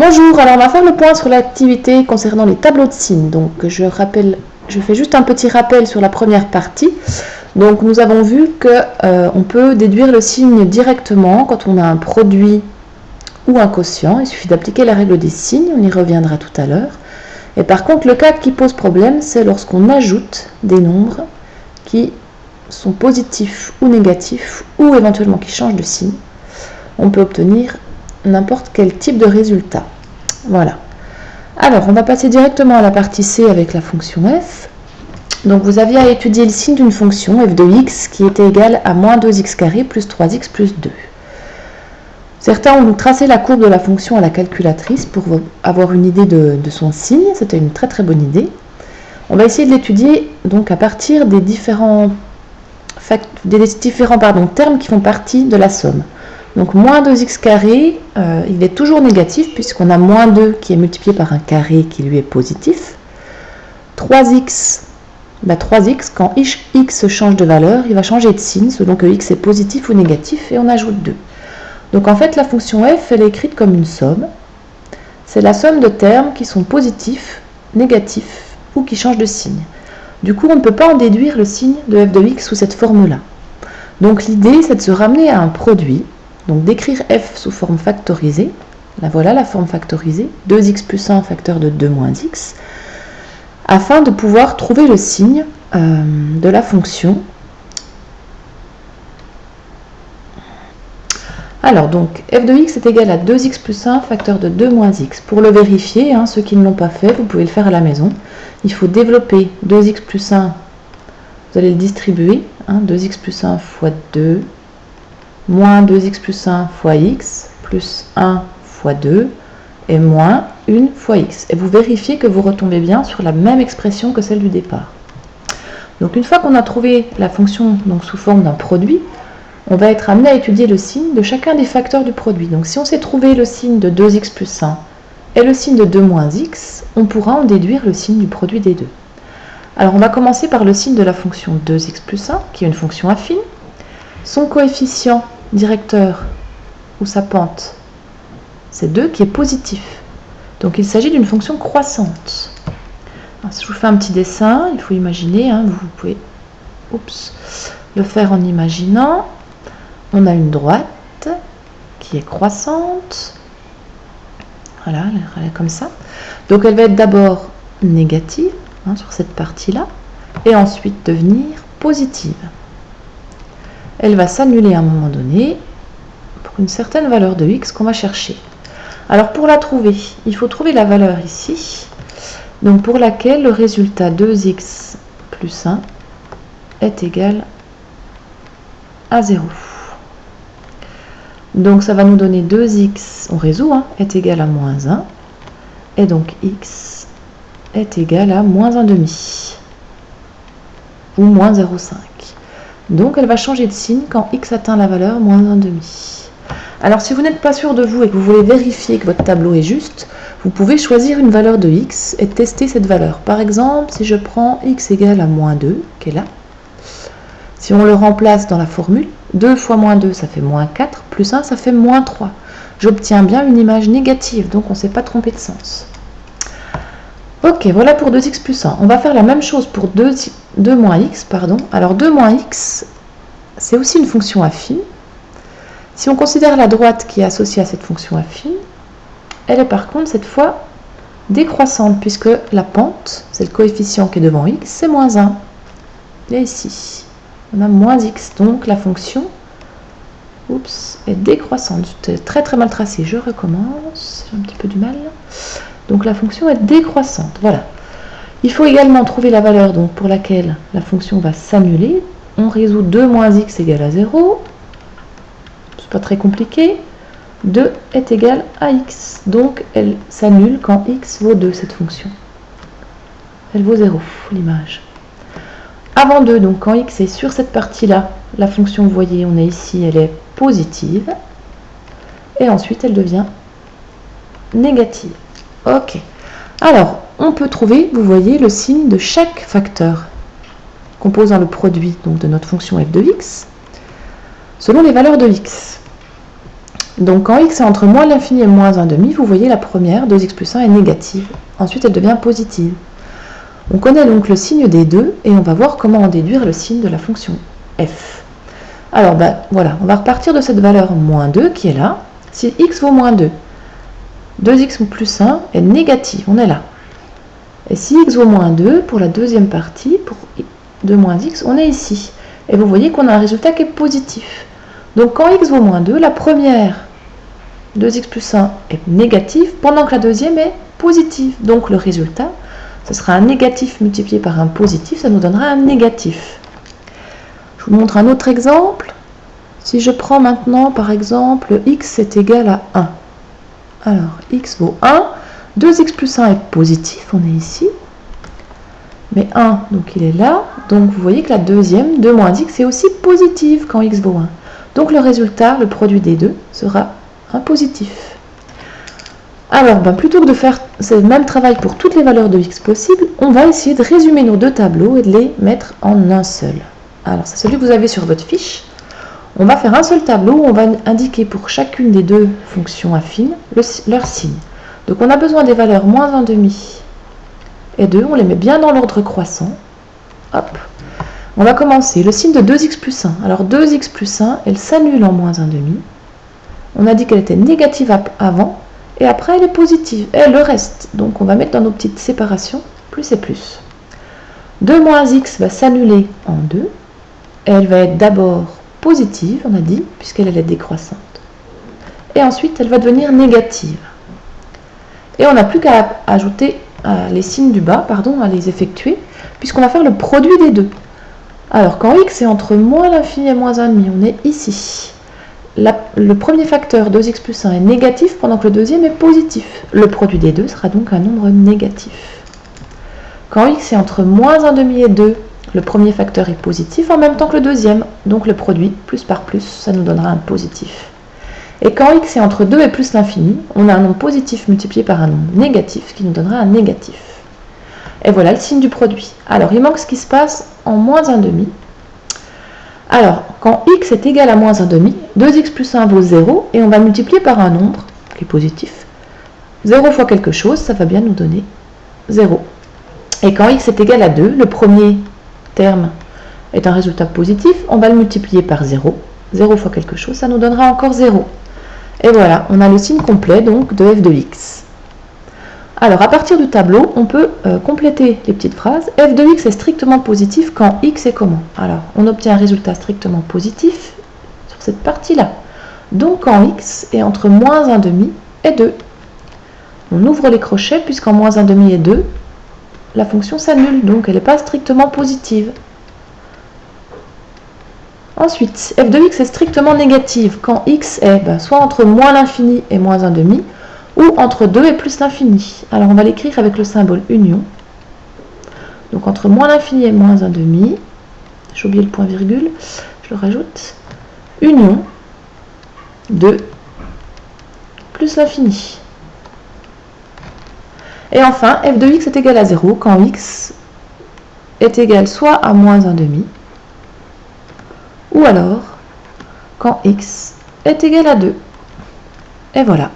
Bonjour, alors on va faire le point sur l'activité concernant les tableaux de signes. Donc je fais juste un petit rappel sur la première partie. Donc nous avons vu qu'on peut déduire le signe directement quand on a un produit ou un quotient. Il suffit d'appliquer la règle des signes, on y reviendra tout à l'heure. Et par contre, le cas qui pose problème, c'est lorsqu'on ajoute des nombres qui sont positifs ou négatifs, ou éventuellement qui changent de signe. On peut obtenir n'importe quel type de résultat. Voilà. Alors, on va passer directement à la partie C avec la fonction f. Donc, vous aviez à étudier le signe d'une fonction f de x qui était égale à moins 2x carré plus 3x plus 2. Certains ont tracé la courbe de la fonction à la calculatrice pour avoir une idée de son signe. C'était une très très bonne idée. On va essayer de l'étudier donc à partir des différents termes qui font partie de la somme. Donc moins 2x carré, il est toujours négatif puisqu'on a moins 2 qui est multiplié par un carré qui lui est positif. 3x, 3x, quand x change de valeur, il va changer de signe selon que x est positif ou négatif et on ajoute 2. Donc en fait la fonction f, elle est écrite comme une somme. C'est la somme de termes qui sont positifs, négatifs ou qui changent de signe. Du coup on ne peut pas en déduire le signe de f de x sous cette forme-là. Donc l'idée c'est de se ramener à un produit. Donc d'écrire f sous forme factorisée, là voilà la forme factorisée, 2x plus 1 facteur de 2 moins x, afin de pouvoir trouver le signe de la fonction. Alors donc f de x est égal à 2x plus 1 facteur de 2 moins x. Pour le vérifier, ceux qui ne l'ont pas fait, vous pouvez le faire à la maison. Il faut développer 2x plus 1, vous allez le distribuer, 2x plus 1 fois 2, moins 2x plus 1 fois x, plus 1 fois 2, et moins 1 fois x. Et vous vérifiez que vous retombez bien sur la même expression que celle du départ. Donc une fois qu'on a trouvé la fonction sous forme d'un produit, on va être amené à étudier le signe de chacun des facteurs du produit. Donc si on sait trouver le signe de 2x plus 1 et le signe de 2 moins x, on pourra en déduire le signe du produit des deux. Alors on va commencer par le signe de la fonction 2x plus 1, qui est une fonction affine. Son coefficient directeur ou sa pente, c'est 2 qui est positif. Donc il s'agit d'une fonction croissante. Alors, si je vous fais un petit dessin, il faut imaginer, vous pouvez le faire en imaginant. On a une droite qui est croissante. Voilà, elle est comme ça. Donc elle va être d'abord négative sur cette partie-là, et ensuite devenir positive. Elle va s'annuler à un moment donné pour une certaine valeur de x qu'on va chercher. Alors pour la trouver, il faut trouver la valeur ici, donc pour laquelle le résultat 2x plus 1 est égal à 0. Donc ça va nous donner 2x, on résout, est égal à moins 1, et donc x est égal à moins 1 demi, ou moins 0,5. Donc elle va changer de signe quand x atteint la valeur moins 1 demi. Alors si vous n'êtes pas sûr de vous et que vous voulez vérifier que votre tableau est juste, vous pouvez choisir une valeur de x et tester cette valeur. Par exemple, si je prends x égale à moins 2, qui est là, si on le remplace dans la formule, 2 fois moins 2 ça fait moins 4, plus 1 ça fait moins 3. J'obtiens bien une image négative, donc on ne s'est pas trompé de sens. Ok, voilà pour 2x plus 1. On va faire la même chose pour 2 moins x, pardon. Alors 2 moins x, c'est aussi une fonction affine. Si on considère la droite qui est associée à cette fonction affine, elle est par contre cette fois décroissante, puisque la pente, c'est le coefficient qui est devant x, c'est moins 1. Et ici, on a moins x, donc la fonction est décroissante. C'était très très mal tracé, je recommence, j'ai un petit peu du mal. Donc la fonction est décroissante, voilà. Il faut également trouver la valeur pour laquelle la fonction va s'annuler. On résout 2 moins x égale à 0. C'est pas très compliqué. 2 est égal à x. Donc elle s'annule quand x vaut 2, cette fonction. Elle vaut 0, l'image. Avant 2, donc quand x est sur cette partie-là, la fonction, vous voyez, on est ici, elle est positive. Et ensuite, elle devient négative. Ok. Alors, on peut trouver, vous voyez, le signe de chaque facteur composant le produit de notre fonction f de x selon les valeurs de x. Donc quand x est entre moins l'infini et moins 1/2, vous voyez la première, 2x plus 1, est négative. Ensuite, elle devient positive. On connaît donc le signe des deux et on va voir comment en déduire le signe de la fonction f. Alors voilà, on va repartir de cette valeur moins 2 qui est là. Si x vaut moins 2, 2x plus 1 est négative, on est là. Et si x vaut moins 2, pour la deuxième partie, pour 2 moins x, on est ici. Et vous voyez qu'on a un résultat qui est positif. Donc quand x vaut moins 2, la première, 2x plus 1, est négative, pendant que la deuxième est positive. Donc le résultat, ce sera un négatif multiplié par un positif, ça nous donnera un négatif. Je vous montre un autre exemple. Si je prends maintenant, par exemple, x est égal à 1. Alors, x vaut 1. 2x plus 1 est positif, on est ici. Mais 1, donc il est là. Donc vous voyez que la deuxième, 2 moins x, est aussi positive quand x vaut 1. Donc le résultat, le produit des deux, sera un positif. Alors, plutôt que de faire ce même travail pour toutes les valeurs de x possibles, on va essayer de résumer nos deux tableaux et de les mettre en un seul. Alors, c'est celui que vous avez sur votre fiche. On va faire un seul tableau où on va indiquer pour chacune des deux fonctions affines leur signe. Donc on a besoin des valeurs moins 1/2 et 2, on les met bien dans l'ordre croissant. Hop. On va commencer le signe de 2x plus 1. Alors 2x plus 1, elle s'annule en moins 1/2. On a dit qu'elle était négative avant, et après elle est positive. Et le reste, donc on va mettre dans nos petites séparations, plus et plus. 2 moins x va s'annuler en 2, et elle va être d'abord positive, on a dit, puisqu'elle est décroissante. Et ensuite, elle va devenir négative. Et on n'a plus qu'à ajouter les signes du bas, à les effectuer, puisqu'on va faire le produit des deux. Alors, quand x est entre moins l'infini et moins 1/2, on est ici. Le premier facteur, 2x plus 1, est négatif, pendant que le deuxième est positif. Le produit des deux sera donc un nombre négatif. Quand x est entre moins 1/2 et 2, le premier facteur est positif en même temps que le deuxième. Donc le produit, plus par plus, ça nous donnera un positif. Et quand x est entre 2 et plus l'infini, on a un nombre positif multiplié par un nombre négatif qui nous donnera un négatif. Et voilà le signe du produit. Alors, il manque ce qui se passe en moins 1/2. Alors, quand x est égal à moins 1/2, 2x plus 1 vaut 0, et on va multiplier par un nombre qui est positif. 0 fois quelque chose, ça va bien nous donner 0. Et quand x est égal à 2, le premier terme est un résultat positif, on va le multiplier par 0. 0 fois quelque chose, ça nous donnera encore 0. Et voilà, on a le signe complet donc de f de x. Alors, à partir du tableau, on peut compléter les petites phrases. F de x est strictement positif quand x est comment? Alors, on obtient un résultat strictement positif sur cette partie-là. Donc, quand x est entre moins 1/2 et 2. On ouvre les crochets, puisqu'en moins 1/2 et 2, la fonction s'annule, donc elle n'est pas strictement positive. Ensuite, f de x est strictement négative quand x est soit entre moins l'infini et moins 1/2, ou entre 2 et plus l'infini. Alors on va l'écrire avec le symbole union. Donc entre moins l'infini et moins 1/2, j'ai oublié le point virgule, je le rajoute, union 2 plus l'infini. Et enfin, f de x est égal à 0 quand x est égal soit à moins 1/2, ou alors quand x est égal à 2. Et voilà.